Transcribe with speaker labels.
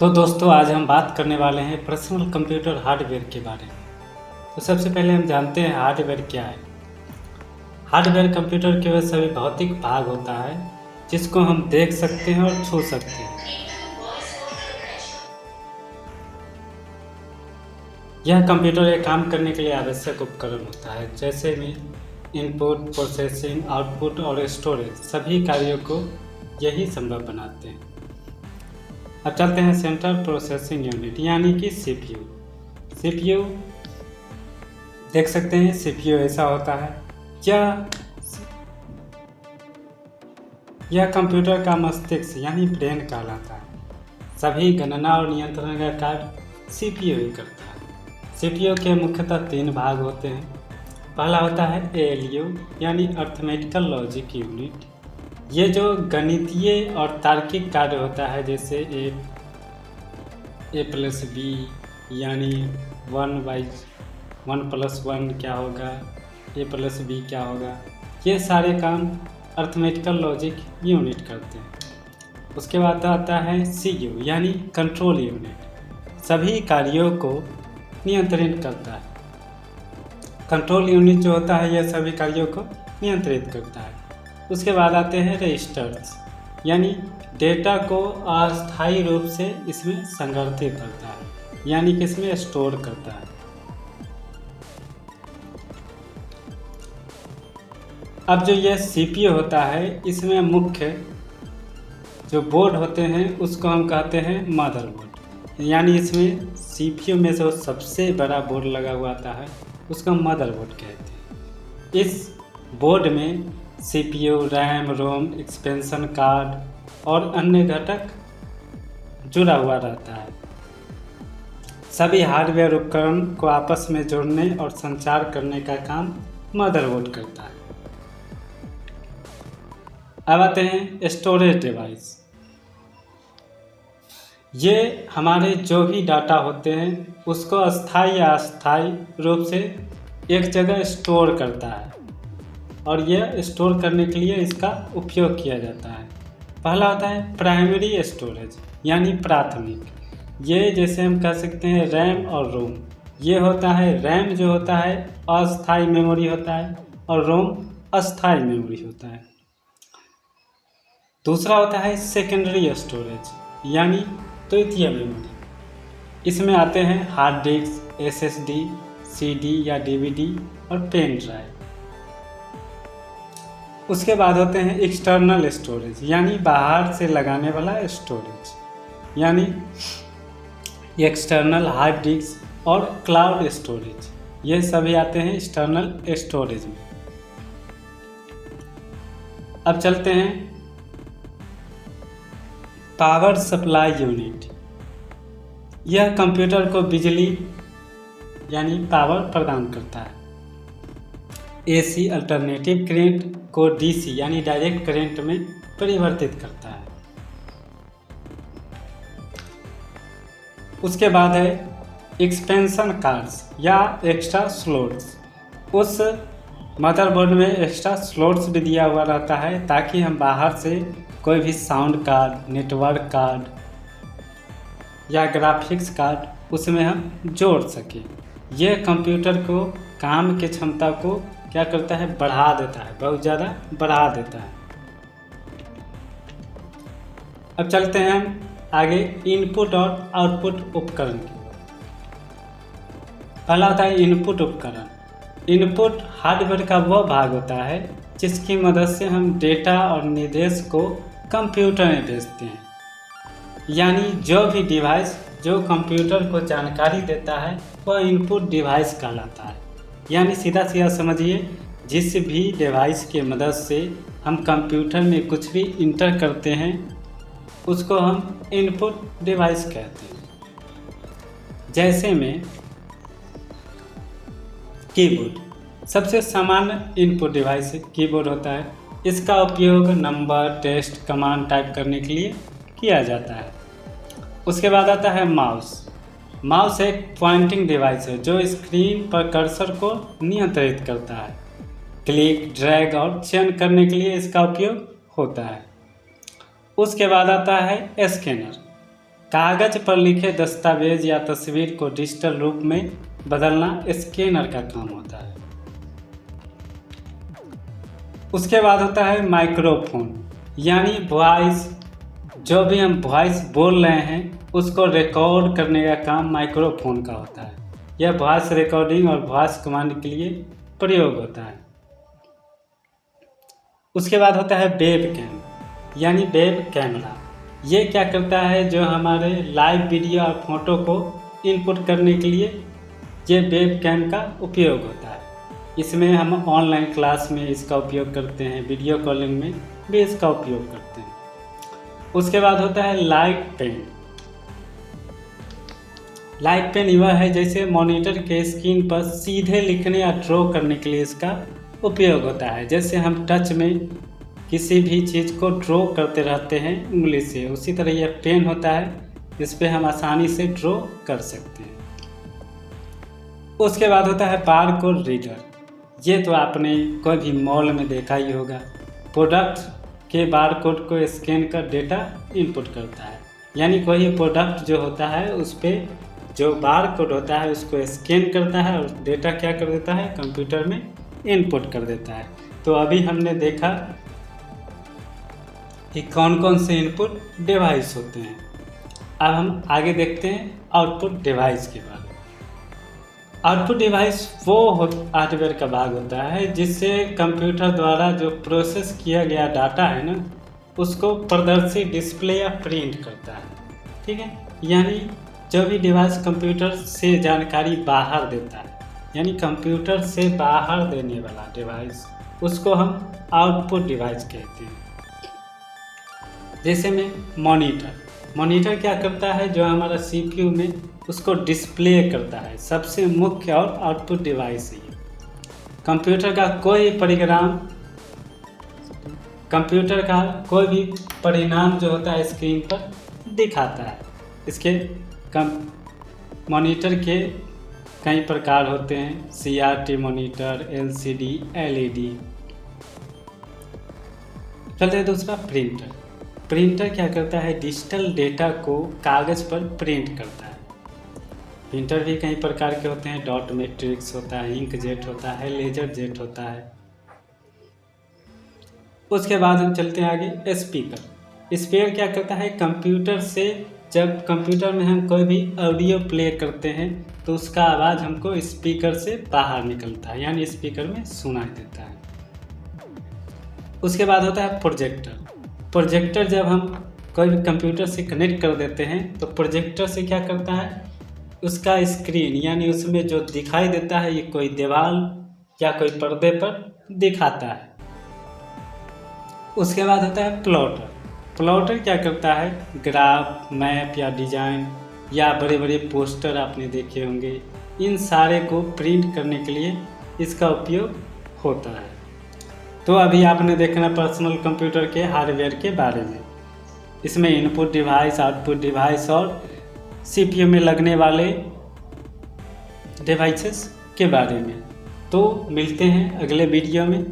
Speaker 1: तो दोस्तों आज हम बात करने वाले हैं पर्सनल कंप्यूटर हार्डवेयर के बारे में। तो सबसे पहले हम जानते हैं हार्डवेयर क्या है। हार्डवेयर कंप्यूटर के वह सभी भौतिक भाग होता है जिसको हम देख सकते हैं और छू सकते हैं। यह कंप्यूटर एक काम करने के लिए आवश्यक उपकरण होता है, जैसे में इनपुट, प्रोसेसिंग, आउटपुट और स्टोरेज सभी कार्यों को यही संभव बनाते हैं। अब चलते हैं सेंट्रल प्रोसेसिंग यूनिट यानी कि सीपीयू। सीपीयू देख सकते हैं, सीपीयू ऐसा होता है। यह कंप्यूटर का मस्तिष्क यानी ब्रेन कहलाता है। सभी गणना और नियंत्रण का कार्य सीपीयू ही करता है। सीपीयू के मुख्यतः 3 भाग होते हैं। पहला होता है एएलयू यानी अर्थमेटिकल लॉजिक यूनिट। ये जो गणितीय और तार्किक कार्य होता है, जैसे ए प्लस बी यानी 1 + 1 क्या होगा, ए प्लस बी क्या होगा, ये सारे काम अर्थमेटिकल लॉजिक यूनिट करते हैं। उसके बाद आता है सीयू यानी कंट्रोल यूनिट, सभी कार्यों को नियंत्रित करता है। कंट्रोल यूनिट जो होता है यह सभी कार्यों को नियंत्रित करता है। उसके बाद आते हैं रजिस्टर्स यानी डेटा को अस्थायी रूप से इसमें संग्रहित करता है, यानी कि इसमें स्टोर करता है। अब जो यह सीपीयू होता है, इसमें मुख्य जो बोर्ड होते हैं उसको हम कहते हैं मदरबोर्ड, यानी इसमें सीपीयू में जो सबसे बड़ा बोर्ड लगा हुआ आता है उसका मदरबोर्ड कहते हैं। इस बोर्ड में सीपीयू, रैम, रोम, एक्सपेंशन कार्ड और अन्य घटक जुड़ा हुआ रहता है। सभी हार्डवेयर उपकरण को आपस में जोड़ने और संचार करने का काम मदरबोर्ड करता है। अब आते हैं स्टोरेज डिवाइस। ये हमारे जो भी डाटा होते हैं उसको अस्थायी या अस्थायी रूप से एक जगह स्टोर करता है और यह स्टोर करने के लिए इसका उपयोग किया जाता है। पहला होता है प्राइमरी स्टोरेज यानी प्राथमिक। ये जैसे हम कह सकते हैं रैम और रोम। ये होता है, रैम जो होता है अस्थायी मेमोरी होता है और रोम अस्थायी मेमोरी होता है। दूसरा होता है सेकेंडरी स्टोरेज यानी द्वितीय मेमोरी। इसमें आते हैं हार्ड डिस्क, एसएसडी, सीडी या डीवीडी और पेन ड्राइव। उसके बाद होते हैं एक्सटर्नल स्टोरेज यानी बाहर से लगाने वाला स्टोरेज, यानी एक्सटर्नल हार्ड डिस्क और क्लाउड स्टोरेज। ये सभी आते हैं एक्सटर्नल स्टोरेज में। अब चलते हैं पावर सप्लाई यूनिट। यह कंप्यूटर को बिजली यानी पावर प्रदान करता है। एसी अल्टरनेटिव करंट को डीसी यानी डायरेक्ट करंट में परिवर्तित करता है। उसके बाद है एक्सपेंशन कार्ड्स या एक्स्ट्रा स्लॉट्स। उस मदरबोर्ड में एक्स्ट्रा स्लॉट्स भी दिया हुआ रहता है ताकि हम बाहर से कोई भी साउंड कार्ड, नेटवर्क कार्ड या ग्राफिक्स कार्ड उसमें हम जोड़ सकें। यह कंप्यूटर को काम की क्षमता को क्या करता है, बढ़ा देता है, बहुत ज़्यादा बढ़ा देता है। अब चलते हैं हम आगे इनपुट और आउटपुट उपकरण की ओर। पहला होता है इनपुट उपकरण। इनपुट हार्डवेयर का वह भाग होता है जिसकी मदद से हम डेटा और निर्देश को कंप्यूटर में भेजते हैं, यानी जो भी डिवाइस जो कंप्यूटर को जानकारी देता है वह इनपुट डिवाइस कहलाता है। यानी सीधा सीधा समझिए, जिस भी डिवाइस के मदद से हम कंप्यूटर में कुछ भी इंटर करते हैं उसको हम इनपुट डिवाइस कहते हैं। जैसे में कीबोर्ड सबसे सामान्य इनपुट डिवाइस कीबोर्ड होता है। इसका उपयोग नंबर, टेक्स्ट, कमांड टाइप करने के लिए किया जाता है। उसके बाद आता है माउस। माउस एक पॉइंटिंग डिवाइस है जो स्क्रीन पर कर्सर को नियंत्रित करता है। क्लिक, ड्रैग और चयन करने के लिए इसका उपयोग होता है। उसके बाद आता है स्कैनर। कागज पर लिखे दस्तावेज या तस्वीर को डिजिटल रूप में बदलना स्कैनर का काम होता है। उसके बाद होता है माइक्रोफोन, यानी वॉइस, जो भी हम वॉइस बोल रहे हैं उसको रिकॉर्ड करने का काम माइक्रोफोन का होता है। यह वॉइस रिकॉर्डिंग और वॉइस कमांड के लिए प्रयोग होता है। उसके बाद होता है वेब कैम, यानी वेब कैमरा। ये क्या करता है, जो हमारे लाइव वीडियो और फोटो को इनपुट करने के लिए ये वेब कैम का उपयोग होता है। इसमें हम ऑनलाइन क्लास में इसका उपयोग करते हैं, वीडियो कॉलिंग में भी इसका उपयोग करते हैं। उसके बाद होता है लाइट पेन। लाइट पेन वह है जैसे मॉनिटर के स्क्रीन पर सीधे लिखने या ड्रॉ करने के लिए इसका उपयोग होता है। जैसे हम टच में किसी भी चीज़ को ड्रॉ करते रहते हैं उंगली से, उसी तरह यह पेन होता है, इस पर हम आसानी से ड्रॉ कर सकते हैं। उसके बाद होता है बारकोड रीडर। ये तो आपने कोई भी मॉल में देखा ही होगा। प्रोडक्ट के बारकोड को स्कैन कर डेटा इनपुट करता है, यानी कोई प्रोडक्ट जो होता है उस पर जो बारकोड होता है उसको स्कैन करता है और डेटा क्या कर देता है, कंप्यूटर में इनपुट कर देता है। तो अभी हमने देखा कि कौन कौन से इनपुट डिवाइस होते हैं। अब हम आगे देखते हैं आउटपुट डिवाइस के बारे में। आउटपुट डिवाइस वो हार्डवेयर का भाग होता है जिससे कंप्यूटर द्वारा जो प्रोसेस किया गया डाटा है ना, उसको प्रदर्शित, डिस्प्ले या प्रिंट करता है। ठीक है, यानी जो भी डिवाइस कंप्यूटर से जानकारी बाहर देता है, यानी कंप्यूटर से बाहर देने वाला डिवाइस, उसको हम आउटपुट डिवाइस कहते हैं। जैसे में मॉनिटर क्या करता है, जो हमारा CPU में उसको डिस्प्ले करता है, सबसे मुख्य और आउटपुट डिवाइस है। कंप्यूटर का कोई भी परिणाम जो होता है स्क्रीन पर दिखाता है। इसके मॉनिटर के कई प्रकार होते हैं, CRT मॉनिटर, LCD, LED। चलते हैं दूसरा प्रिंटर क्या करता है, डिजिटल डेटा को कागज़ पर प्रिंट करता है। प्रिंटर भी कई प्रकार के होते हैं, डॉट मैट्रिक्स होता है, इंकजेट होता है, लेजर जेट होता है। उसके बाद हम चलते हैं आगे स्पीकर क्या करता है, कंप्यूटर से जब कंप्यूटर में हम कोई भी ऑडियो प्ले करते हैं तो उसका आवाज़ हमको स्पीकर से बाहर निकलता है, यानी स्पीकर में सुनाई देता है। उसके बाद होता है प्रोजेक्टर जब हम कोई भी कंप्यूटर से कनेक्ट कर देते हैं तो प्रोजेक्टर से क्या करता है, उसका स्क्रीन, यानी उसमें जो दिखाई देता है ये कोई दीवार या कोई पर्दे पर दिखाता है। उसके बाद होता है प्लॉटर क्या करता है, ग्राफ, मैप या डिजाइन या बड़े बड़े पोस्टर आपने देखे होंगे, इन सारे को प्रिंट करने के लिए इसका उपयोग होता है। तो अभी आपने देखना पर्सनल कंप्यूटर के हार्डवेयर के बारे में। इसमें इनपुट डिवाइस, आउटपुट डिवाइस और CPU में लगने वाले डिवाइसेस के बारे में। तो मिलते हैं अगले वीडियो में।